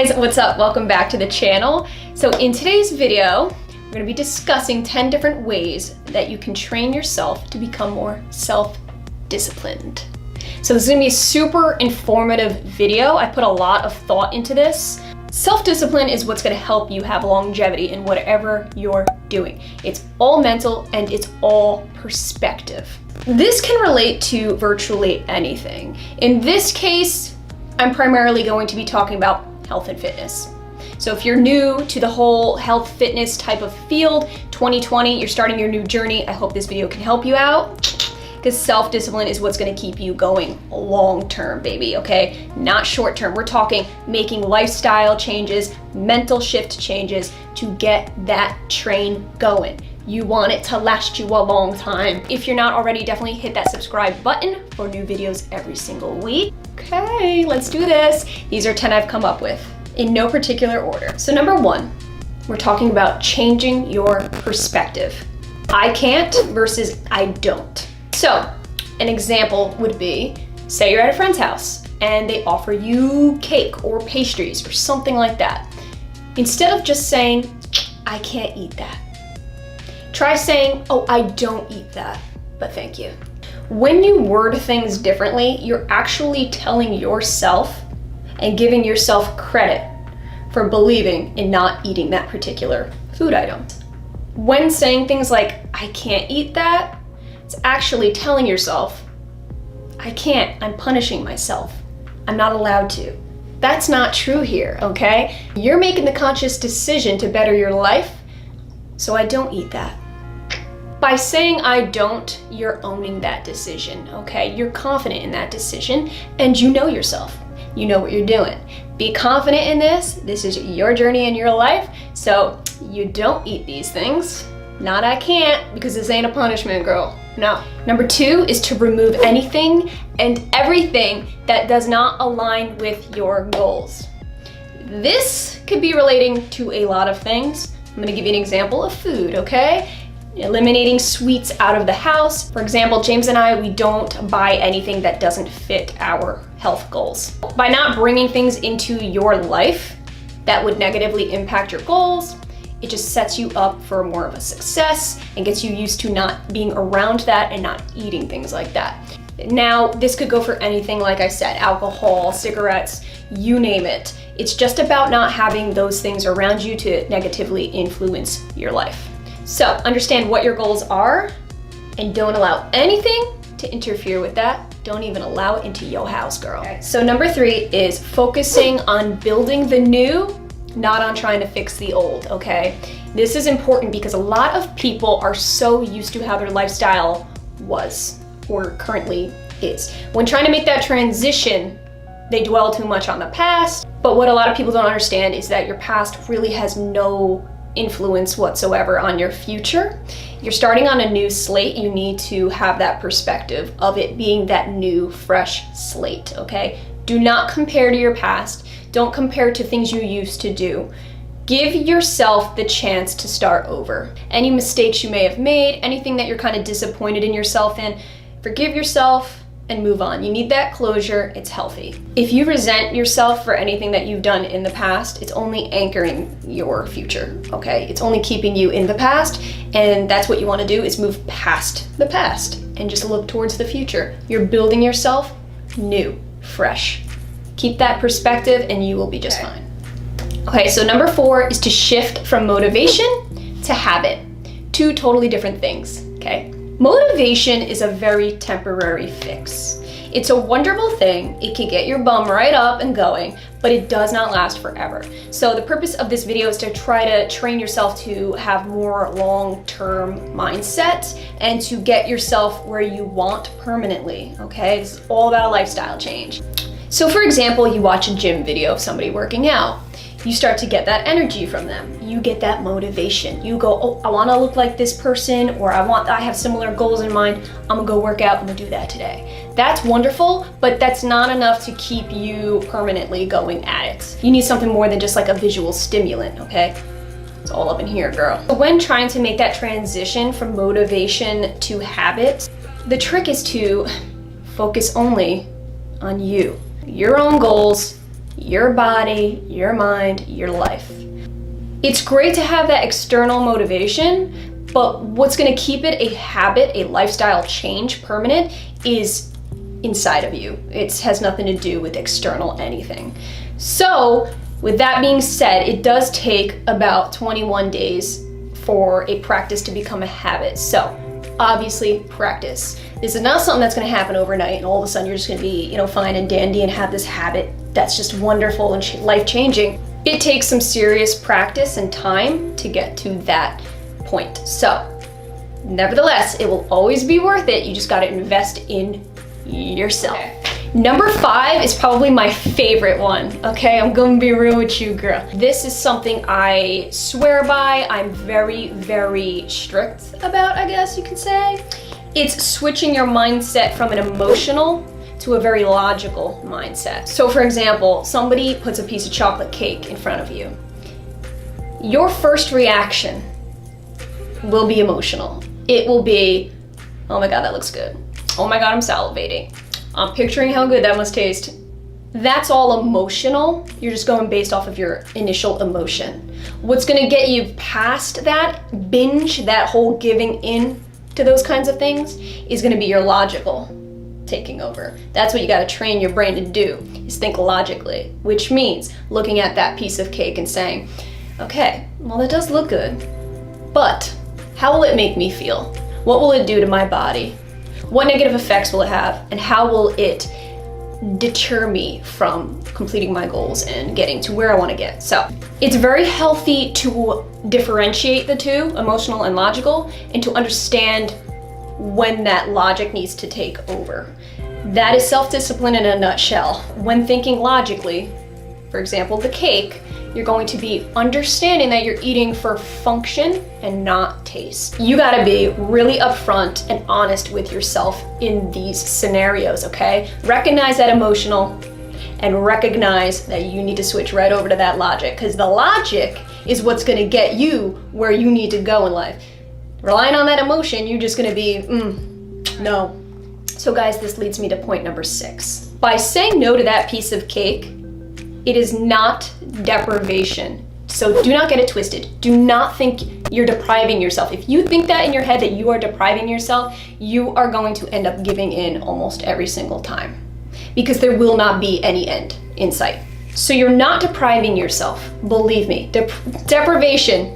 guys, what's up? Welcome back to the channel. So in today's video, we're going to be discussing 10 different ways that you can train yourself to become more self-disciplined. So this is going to be a super informative video. I put a lot of thought into this. Self-discipline is what's going to help you have longevity in whatever you're doing. It's all mental and it's all perspective. This can relate to virtually anything. In this case, I'm primarily going to be talking about health and fitness. So if you're new to the whole health fitness type of field, 2020, you're starting your new journey, I hope this video can help you out, because self-discipline is what's gonna keep you going long-term, baby, okay? Not short-term. We're talking making lifestyle changes, mental shift changes to get that train going. You want it to last you a long time. If you're not already, definitely hit that subscribe button for new videos every single week. Okay, let's do this. These are 10 I've come up with in no particular order. So number one, we're talking about changing your perspective. I can't versus I don't. So an example would be, say you're at a friend's house and they offer you cake or pastries or something like that. Instead of just saying, I can't eat that, try saying, oh, I don't eat that, but thank you. When you word things differently, you're actually telling yourself and giving yourself credit for believing in not eating that particular food item. When saying things like, I can't eat that, it's actually telling yourself, I can't, I'm punishing myself. I'm not allowed to. That's not true here, okay? You're making the conscious decision to better your life, so I don't eat that. By saying I don't, you're owning that decision, okay? You're confident in that decision and you know yourself. You know what you're doing. Be confident in this. This is your journey in your life. So you don't eat these things. Not I can't, because this ain't a punishment, girl. No. Number two is to remove anything and everything that does not align with your goals. This could be relating to a lot of things. I'm gonna give you an example of food, okay? Eliminating sweets out of the house. For example, James and I, we don't buy anything that doesn't fit our health goals. By not bringing things into your life that would negatively impact your goals, it just sets you up for more of a success and gets you used to not being around that and not eating things like that. Now, this could go for anything, like I said, alcohol, cigarettes, you name it. It's just about not having those things around you to negatively influence your life. So understand what your goals are and don't allow anything to interfere with that. Don't even allow it into your house, girl. Okay. So number three is focusing on building the new, not on trying to fix the old, okay? This is important because a lot of people are so used to how their lifestyle was or currently is. When trying to make that transition, they dwell too much on the past. But what a lot of people don't understand is that your past really has no influence whatsoever on your future. You're starting on a new slate. You need to have that perspective of it being that new, fresh slate, okay? Do not compare to your past. Don't compare to things you used to do. Give yourself the chance to start over. Any mistakes you may have made, anything that you're kind of disappointed in yourself in, forgive yourself and move on. You need that closure. It's healthy. If you resent yourself for anything that you've done in the past, it's only anchoring your future, okay? It's only keeping you in the past, and that's what you want to do, is move past the past and just look towards the future. You're building yourself new, fresh. Keep that perspective and you will be just fine. Okay, so number four is to shift from motivation to habit. Two totally different things, okay? Motivation is a very temporary fix. It's a wonderful thing. It can get your bum right up and going, but it does not last forever. So the purpose of this video is to try to train yourself to have more long-term mindset and to get yourself where you want permanently, okay? This is all about a lifestyle change. So for example, you watch a gym video of somebody working out. You start to get that energy from them. You get that motivation. You go, oh, I wanna look like this person, or I have similar goals in mind. I'm gonna go work out, I'm gonna do that today. That's wonderful, but that's not enough to keep you permanently going at it. You need something more than just like a visual stimulant, okay? It's all up in here, girl. When trying to make that transition from motivation to habit, the trick is to focus only on you, your own goals, your body, your mind, your life. It's great to have that external motivation, but what's gonna keep it a habit, a lifestyle change permanent is inside of you. It has nothing to do with external anything. So with that being said, it does take about 21 days for a practice to become a habit. So obviously practice. This is not something that's gonna happen overnight and all of a sudden you're just gonna be, fine and dandy and have this habit that's just wonderful and life-changing. It takes some serious practice and time to get to that point. So nevertheless, it will always be worth it. You just gotta invest in yourself. Okay. Number 5 is probably my favorite one, okay? I'm gonna be real with you, girl. This is something I swear by. I'm very, very strict about, I guess you could say. It's switching your mindset from an emotional to a very logical mindset. So for example, somebody puts a piece of chocolate cake in front of you. Your first reaction will be emotional. It will be, oh my God, that looks good. Oh my God, I'm salivating. I'm picturing how good that must taste. That's all emotional. You're just going based off of your initial emotion. What's gonna get you past that binge, that whole giving in to those kinds of things, is gonna be your logical taking over. That's what you gotta train your brain to do, is think logically, which means looking at that piece of cake and saying, okay, well that does look good, but how will it make me feel? What will it do to my body? What negative effects will it have? And how will it deter me from completing my goals and getting to where I want to get? So it's very healthy to differentiate the two, emotional and logical, and to understand when that logic needs to take over. That is self-discipline in a nutshell. When thinking logically, for example, the cake, you're going to be understanding that you're eating for function and not taste. You gotta be really upfront and honest with yourself in these scenarios, okay? Recognize that emotional and recognize that you need to switch right over to that logic, because the logic is what's gonna get you where you need to go in life. Relying on that emotion, you're just gonna be, no. So guys, this leads me to point number 6. By saying no to that piece of cake, it is not deprivation. So do not get it twisted. Do not think you're depriving yourself. If you think that in your head that you are depriving yourself, you are going to end up giving in almost every single time, because there will not be any end in sight. So you're not depriving yourself. Believe me, deprivation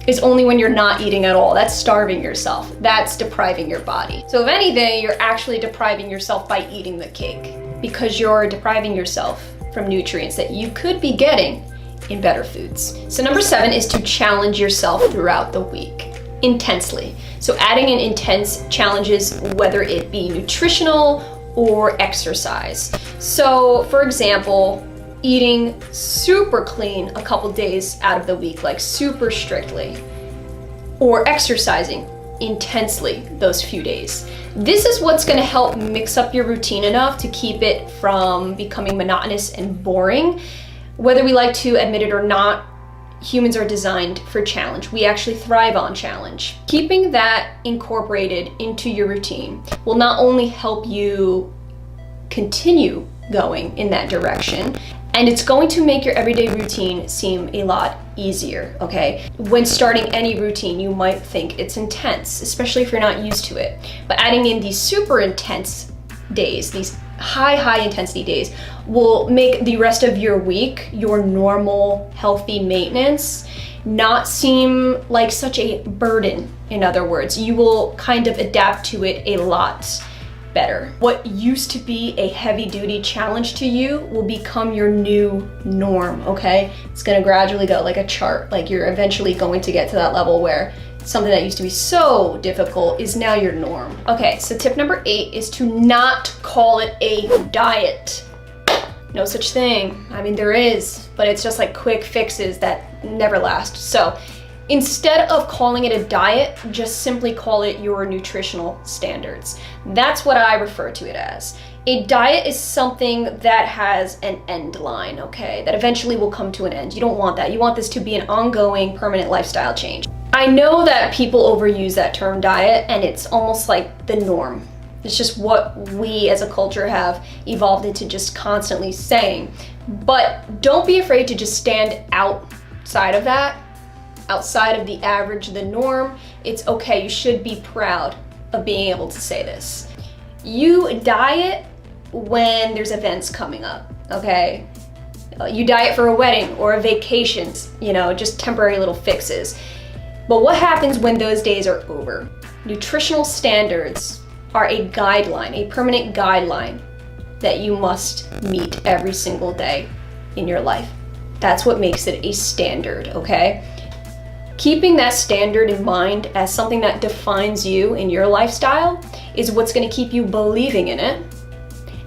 is only when you're not eating at all. That's starving yourself. That's depriving your body. So if anything, you're actually depriving yourself by eating the cake, because you're depriving yourself from nutrients that you could be getting in better foods. So number 7 is to challenge yourself throughout the week intensely. So adding in intense challenges, whether it be nutritional or exercise. So for example, eating super clean a couple days out of the week, like super strictly, or exercising intensely those few days. This is what's gonna help mix up your routine enough to keep it from becoming monotonous and boring. Whether we like to admit it or not, humans are designed for challenge. We actually thrive on challenge. Keeping that incorporated into your routine will not only help you continue going in that direction, and it's going to make your everyday routine seem a lot easier, okay? When starting any routine, you might think it's intense, especially if you're not used to it. But adding in these super intense days, these high intensity days, will make the rest of your week, your normal, healthy maintenance, not seem like such a burden. In other words, you will kind of adapt to it a lot better. What used to be a heavy-duty challenge to you will become your new norm, okay? It's gonna gradually go like a chart, like you're eventually going to get to that level where something that used to be so difficult is now your norm. Okay, so tip number 8 is to not call it a diet. No such thing. I mean, there is, but it's just like quick fixes that never last. So instead of calling it a diet, just simply call it your nutritional standards. That's what I refer to it as. A diet is something that has an end line, okay? That eventually will come to an end. You don't want that. You want this to be an ongoing, permanent lifestyle change. I know that people overuse that term diet, and it's almost like the norm. It's just what we as a culture have evolved into just constantly saying. But don't be afraid to just stand outside of that, outside of the average, the norm. It's okay, you should be proud of being able to say this. You diet when there's events coming up, okay? You diet for a wedding or a vacation, just temporary little fixes. But what happens when those days are over? Nutritional standards are a guideline, a permanent guideline that you must meet every single day in your life. That's what makes it a standard, okay? Keeping that standard in mind as something that defines you in your lifestyle is what's gonna keep you believing in it,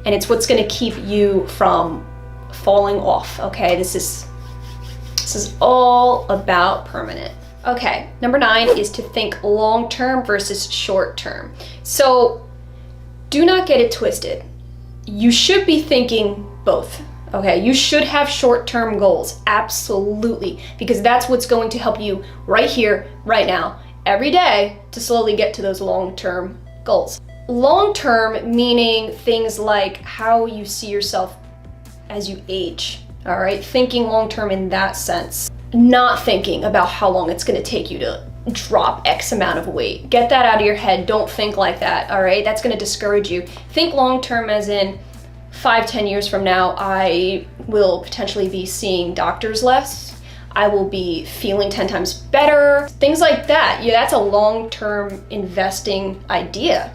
and it's what's gonna keep you from falling off, okay? This is all about permanent. Okay, number 9 is to think long-term versus short-term. So do not get it twisted. You should be thinking both, okay? You should have short-term goals, absolutely, because that's what's going to help you right here, right now, every day to slowly get to those long-term goals. Long-term meaning things like how you see yourself as you age, all right? Thinking long-term in that sense. Not thinking about how long it's gonna take you to drop X amount of weight. Get that out of your head. Don't think like that, all right? That's gonna discourage you. Think long-term as in 5-10 years from now, I will potentially be seeing doctors less. I will be feeling 10 times better. Things like that. Yeah, that's a long-term investing idea.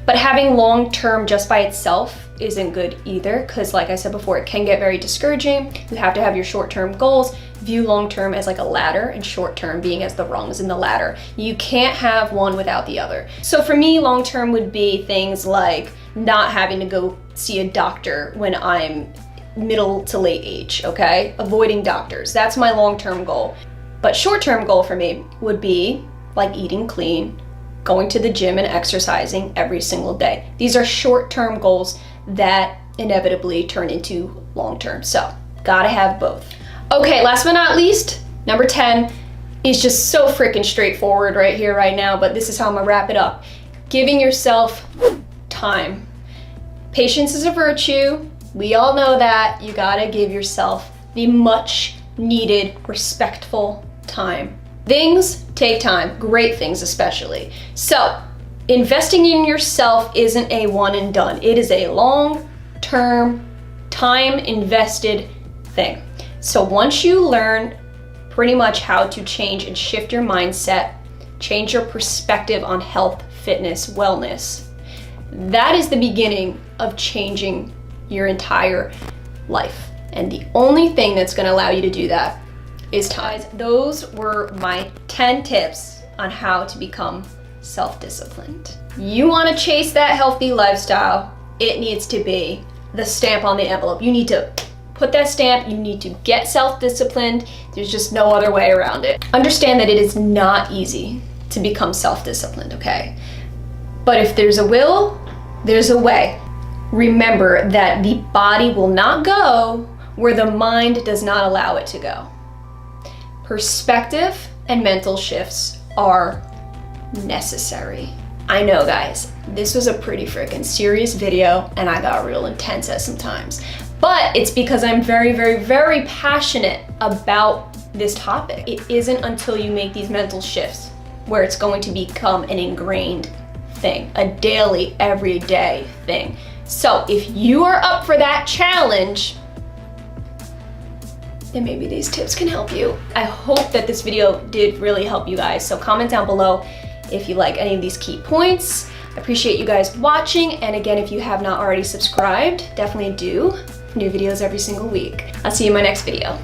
But having long-term just by itself isn't good either, because like I said before, it can get very discouraging. You have to have your short-term goals. View long-term as like a ladder and short-term being as the rungs in the ladder. You can't have one without the other. So for me, long-term would be things like not having to go see a doctor when I'm middle to late age, okay? Avoiding doctors, that's my long-term goal. But short-term goal for me would be like eating clean, going to the gym and exercising every single day. These are short-term goals that inevitably turn into long-term. So gotta have both. Okay, last but not least, number 10 is just so freaking straightforward right here, right now, but this is how I'm gonna wrap it up. Giving yourself time. Patience is a virtue. We all know that. You gotta give yourself the much needed, respectful time. Things take time, great things especially. So, investing in yourself isn't a one and done. It is a long-term, time-invested thing. So once you learn pretty much how to change and shift your mindset, change your perspective on health, fitness, wellness, that is the beginning of changing your entire life. And the only thing that's gonna allow you to do that is time. Those were my 10 tips on how to become self-disciplined. You wanna chase that healthy lifestyle, it needs to be the stamp on the envelope. You need to put that stamp, you need to get self-disciplined. There's just no other way around it. Understand that it is not easy to become self-disciplined, okay? But if there's a will, there's a way. Remember that the body will not go where the mind does not allow it to go. Perspective and mental shifts are necessary. I know, guys, this was a pretty freaking serious video and I got real intense at some times, but it's because I'm very, very, very passionate about this topic. It isn't until you make these mental shifts where it's going to become an ingrained thing, a daily, everyday thing. So if you are up for that challenge, then maybe these tips can help you. I hope that this video did really help you guys. So comment down below if you like any of these key points. I appreciate you guys watching. And again, if you have not already subscribed, definitely do. New videos every single week. I'll see you in my next video.